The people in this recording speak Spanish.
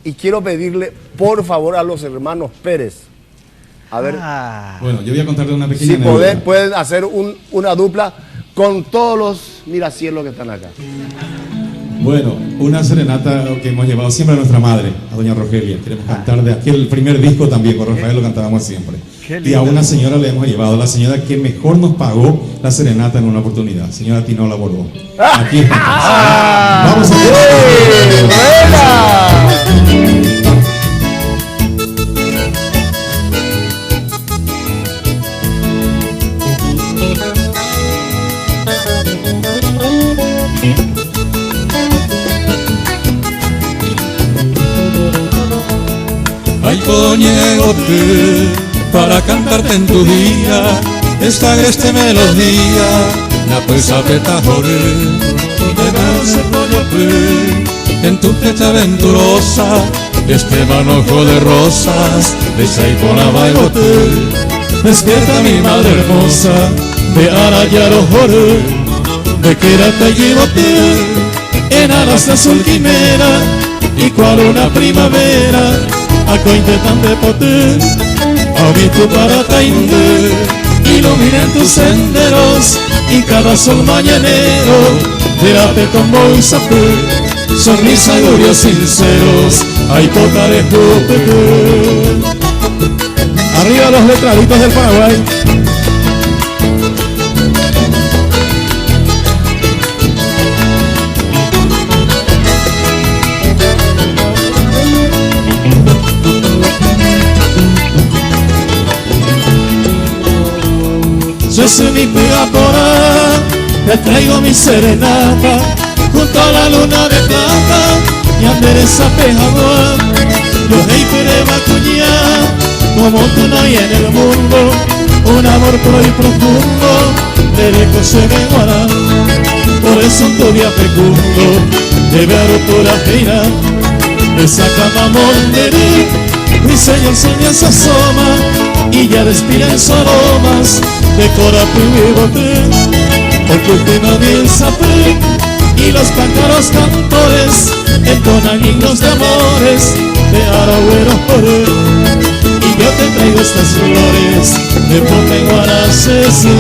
y quiero pedirle, por favor, a los hermanos Pérez. A ver, bueno, yo voy a contarle una pequeña si pueden hacer una dupla con todos los miracielos que están acá. Bueno, una serenata que hemos llevado siempre a nuestra madre, a doña Rogelia. Queremos cantar de aquí el primer disco también, con Rafael lo cantábamos siempre. Y a una señora le hemos llevado, la señora que mejor nos pagó la serenata en una oportunidad, señora Tinola Borbón. Aquí está. Vamos a ver. Ay, coñegote, para cantarte en tu día esta agreste melodía, la pues apeta joder, de verse pollo en tu fecha aventurosa, este manojo de rosas, de saipona bailote, despierta mi madre hermosa, de arayaro joder, de querate y bote, en alas de azul quimera, y cual una primavera, a cointe tan de poder, a mi tu para tainde, iluminen tus senderos, y cada sol mañanero, terate tombo y sapé, sonrisa y glorios sinceros, ay pota de Júpiter. Arriba los letraditos del Paraguay. Yo soy mi pegapora, te traigo mi serenata, junto a la luna de plata, y andereza pejador. Yo hey pere bacuña, como tú no hay en el mundo, un amor pro y profundo, derecho se me guarda, por eso un día fecundo, de ver pura feira, esa cama monderí, mi señor sueña se asoma, y ya despira en sus aromas, de coraje y bote, porque usted no bien sabe, y los pájaros cantores entonan himnos de amores, de aragüeros por él, y yo te traigo estas flores, de Ponte Guaracese.